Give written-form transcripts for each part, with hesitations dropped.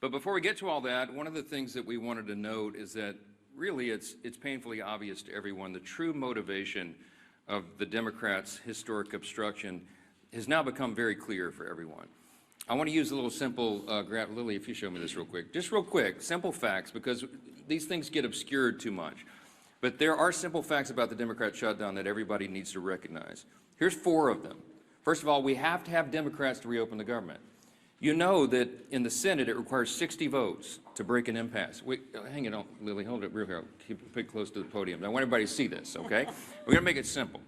But before we get to all that, one of the things that we wanted to note is that really it's painfully obvious to everyone the true motivation of the Democrats' historic obstruction has now become very clear for everyone. I want to use a little simple, Lily, if you show me this real quick, just real quick, simple facts, because these things get obscured too much. But there are simple facts about the Democrat shutdown that everybody needs to recognize. Here's 4 of them. First of all, we have to have Democrats to reopen the government. You know that in the Senate it requires 60 votes to break an impasse. Hang it on, Lily, hold it real here. Keep it close to the podium. I want everybody to see this, okay? We're going to make it simple.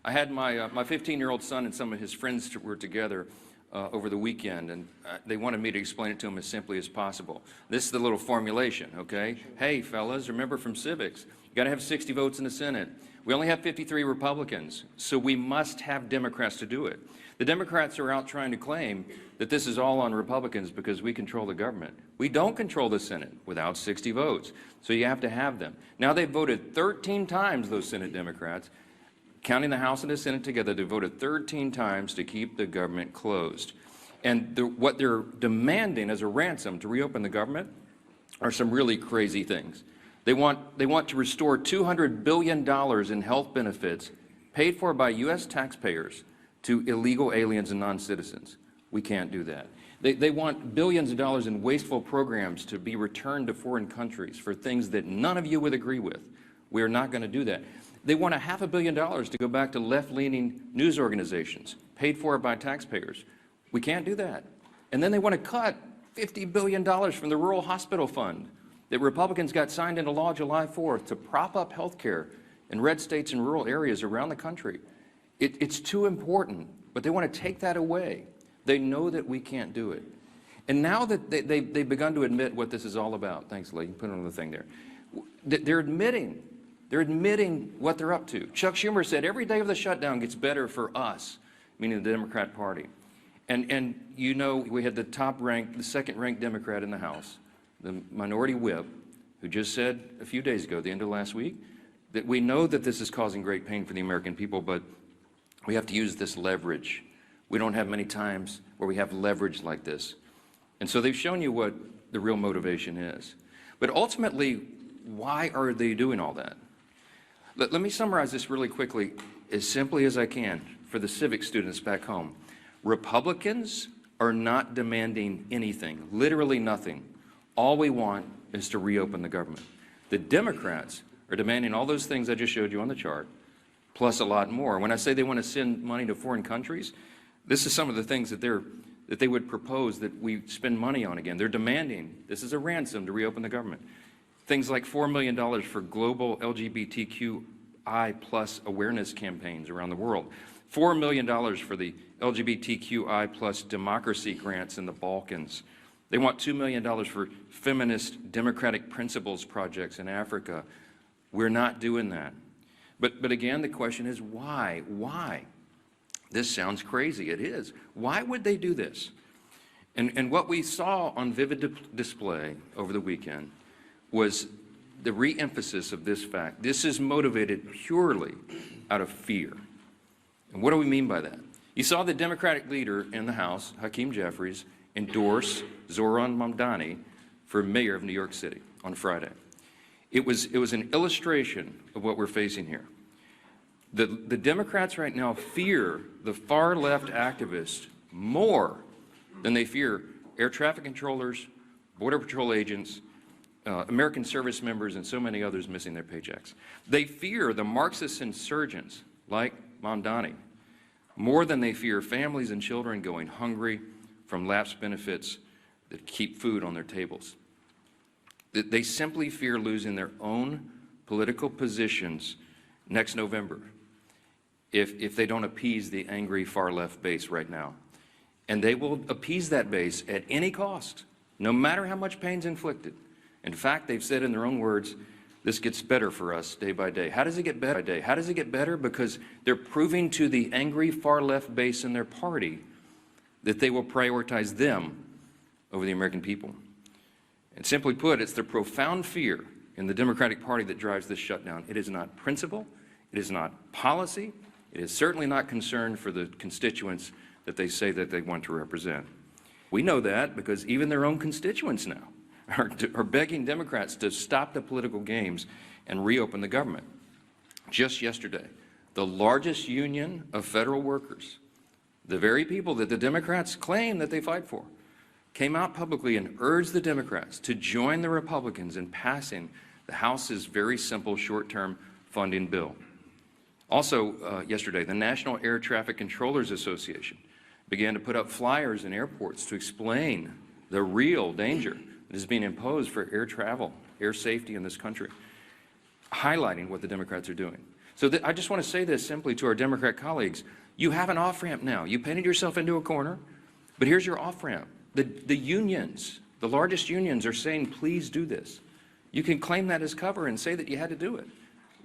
I had my 15-year-old son and some of his friends were together over the weekend, and they wanted me to explain it to them as simply as possible. This is the little formulation, okay? Hey, fellas, remember from civics, you got to have 60 votes in the Senate. We only have 53 Republicans, so we must have Democrats to do it. The Democrats are out trying to claim that this is all on Republicans because we control the government. We don't control the Senate without 60 votes, so you have to have them. Now they've voted 13 times, those Senate Democrats, counting the House and the Senate together, they voted 13 times to keep the government closed. And what they're demanding as a ransom to reopen the government are some really crazy things. They want to restore $200 billion in health benefits paid for by U.S. taxpayers to illegal aliens and non-citizens. We can't do that. They want billions of dollars in wasteful programs to be returned to foreign countries for things that none of you would agree with. We are not going to do that. They want $500 million to go back to left-leaning news organizations, paid for by taxpayers. We can't do that. And then they want to cut $50 billion from the Rural Hospital Fund that Republicans got signed into law July 4th to prop up health care in red states and rural areas around the country. It's too important, but they want to take that away. They know that we can't do it. And now that they've begun to admit what this is all about, thanks, Lee, put it on the thing there, they're admitting what they're up to. Chuck Schumer said every day of the shutdown gets better for us, meaning the Democrat Party. And you know, we had the second-ranked Democrat in the House, the minority whip, who just said a few days ago, the end of last week, that we know that this is causing great pain for the American people, but we have to use this leverage. We don't have many times where we have leverage like this. And so they've shown you what the real motivation is. But ultimately, why are they doing all that? Let me summarize this really quickly, as simply as I can, for the civic students back home. Republicans are not demanding anything, literally nothing. All we want is to reopen the government. The Democrats are demanding all those things I just showed you on the chart, plus a lot more. When I say they want to send money to foreign countries, this is some of the things that they would propose that we spend money on again. They're demanding, this is a ransom to reopen the government. Things like $4 million for global LGBTQI plus awareness campaigns around the world. $4 million for the LGBTQI plus democracy grants in the Balkans. They want $2 million for feminist democratic principles projects in Africa. We're not doing that. But again, the question is why? Why? This sounds crazy. It is. Why would they do this? And what we saw on vivid display over the weekend was the re-emphasis of this fact. This is motivated purely out of fear. And what do we mean by that? You saw the Democratic leader in the House, Hakeem Jeffries, endorse Zohran Mamdani for mayor of New York City on Friday. It was an illustration of what we're facing here. The Democrats right now fear the far-left activists more than they fear air traffic controllers, Border Patrol agents, American service members, and so many others missing their paychecks. They fear the Marxist insurgents like Mamdani more than they fear families and children going hungry from lapsed benefits that keep food on their tables. They simply fear losing their own political positions next November if they don't appease the angry far-left base right now. And they will appease that base at any cost, no matter how much pain's inflicted. In fact, they've said in their own words, this gets better for us day by day. How does it get better? How does it get better? Because they're proving to the angry far-left base in their party that they will prioritize them over the American people. And simply put, it's the profound fear in the Democratic Party that drives this shutdown. It is not principle, it is not policy, it is certainly not concern for the constituents that they say that they want to represent. We know that because even their own constituents now are begging Democrats to stop the political games and reopen the government. Just yesterday, the largest union of federal workers, the very people that the Democrats claim that they fight for, came out publicly and urged the Democrats to join the Republicans in passing the House's very simple short-term funding bill. Also yesterday, the National Air Traffic Controllers Association began to put up flyers in airports to explain the real danger that is being imposed for air travel, air safety in this country, highlighting what the Democrats are doing. So I just want to say this simply to our Democrat colleagues. You have an off-ramp now. You painted yourself into a corner, but here's your off-ramp. The unions, the largest unions, are saying, please do this. You can claim that as cover and say that you had to do it.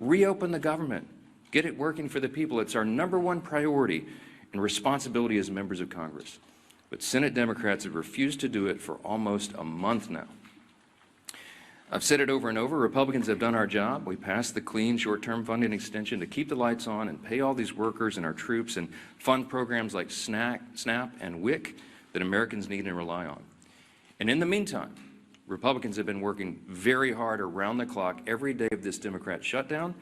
Reopen the government. Get it working for the people. It's our #1 priority and responsibility as members of Congress. But Senate Democrats have refused to do it for almost a month now. I've said it over and over, Republicans have done our job. We passed the clean short-term funding extension to keep the lights on and pay all these workers and our troops and fund programs like SNAP and WIC that Americans need and rely on. And in the meantime, Republicans have been working very hard around the clock every day of this Democrat shutdown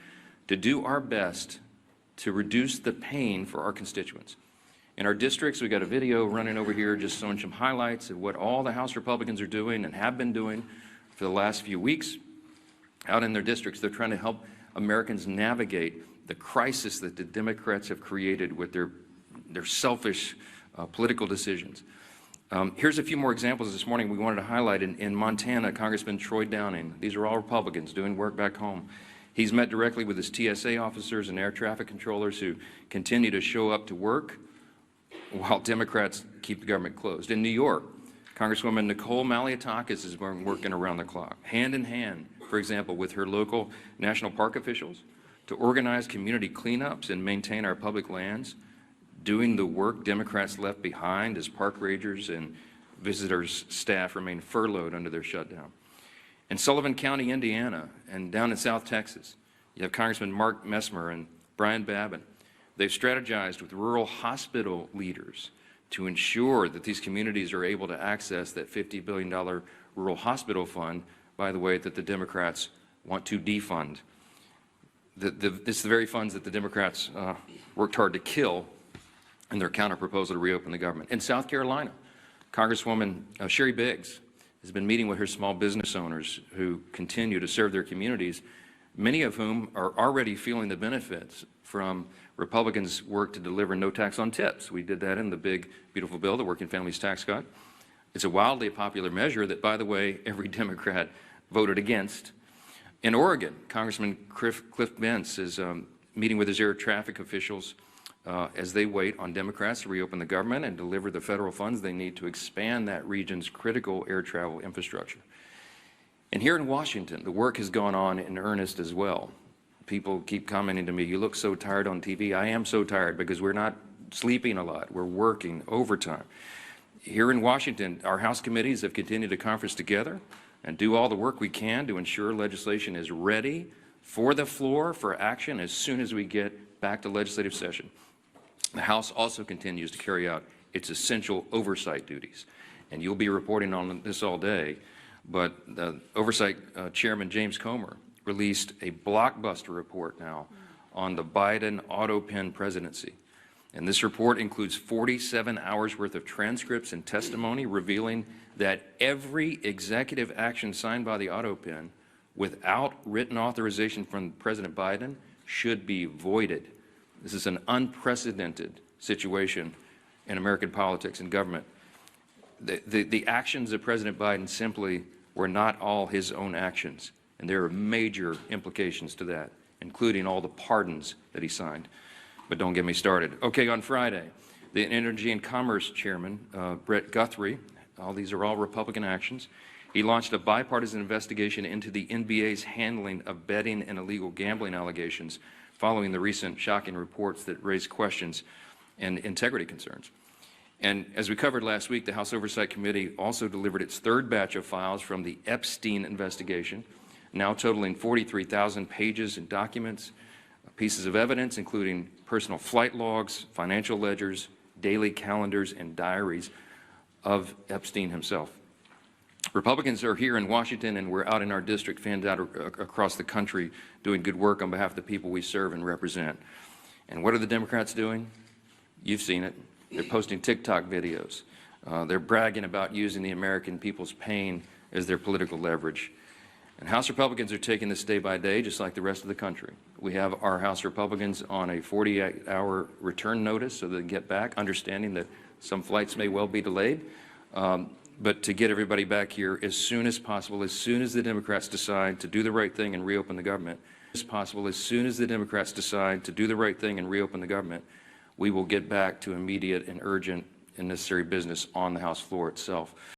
to do our best to reduce the pain for our constituents. In our districts, we've got a video running over here just showing some highlights of what all the House Republicans are doing and have been doing for the last few weeks. Out in their districts, they're trying to help Americans navigate the crisis that the Democrats have created with their selfish political decisions. Here's a few more examples this morning we wanted to highlight. In Montana, Congressman Troy Downing, these are all Republicans doing work back home. He's met directly with his TSA officers and air traffic controllers who continue to show up to work while Democrats keep the government closed. In New York, Congresswoman Nicole Malliotakis has been working around the clock, hand in hand, for example, with her local national park officials to organize community cleanups and maintain our public lands, doing the work Democrats left behind as park rangers and visitors' staff remain furloughed under their shutdown. In Sullivan County, Indiana, and down in South Texas, you have Congressman Mark Messmer and Brian Babin. They've strategized with rural hospital leaders to ensure that these communities are able to access that $50 billion rural hospital fund, by the way, that the Democrats want to defund. It's the very funds that the Democrats worked hard to kill in their counterproposal to reopen the government. In South Carolina, Congresswoman Sherry Biggs has been meeting with her small business owners who continue to serve their communities, many of whom are already feeling the benefits from Republicans' work to deliver no tax on tips. We did that in the big, beautiful bill, the Working Families Tax Cut. It's a wildly popular measure that, by the way, every Democrat voted against. In Oregon, Congressman Cliff Bentz is meeting with his air traffic officials as they wait on Democrats to reopen the government and deliver the federal funds they need to expand that region's critical air travel infrastructure. And here in Washington, the work has gone on in earnest as well. People keep commenting to me, you look so tired on TV. I am so tired because we're not sleeping a lot. We're working overtime. Here in Washington, our House committees have continued to conference together and do all the work we can to ensure legislation is ready for the floor for action as soon as we get back to legislative session. The House also continues to carry out its essential oversight duties. And you'll be reporting on this all day, but the Oversight Chairman James Comer released a blockbuster report now on the Biden auto pen presidency. And this report includes 47 hours worth of transcripts and testimony revealing that every executive action signed by the auto pen without written authorization from President Biden should be voided. This is an unprecedented situation in American politics and government. The actions of President Biden simply were not all his own actions, and there are major implications to that, including all the pardons that he signed. But don't get me started. Okay, on Friday, the Energy and Commerce Chairman, Brett Guthrie, these are all Republican actions, he launched a bipartisan investigation into the NBA's handling of betting and illegal gambling allegations following the recent shocking reports that raised questions and integrity concerns. And as we covered last week, the House Oversight Committee also delivered its third batch of files from the Epstein investigation, now totaling 43,000 pages and documents, pieces of evidence, including personal flight logs, financial ledgers, daily calendars, and diaries of Epstein himself. Republicans are here in Washington, and we're out in our district, fanned out across the country, doing good work on behalf of the people we serve and represent. And what are the Democrats doing? You've seen it. They're posting TikTok videos. They're bragging about using the American people's pain as their political leverage. And House Republicans are taking this day by day, just like the rest of the country. We have our House Republicans on a 48-hour return notice so they can get back, understanding that some flights may well be delayed. But to get everybody back here as soon as possible, as soon as the Democrats decide to do the right thing and reopen the government, as possible, as soon as the Democrats decide to do the right thing and reopen the government, we will get back to immediate and urgent and necessary business on the House floor itself.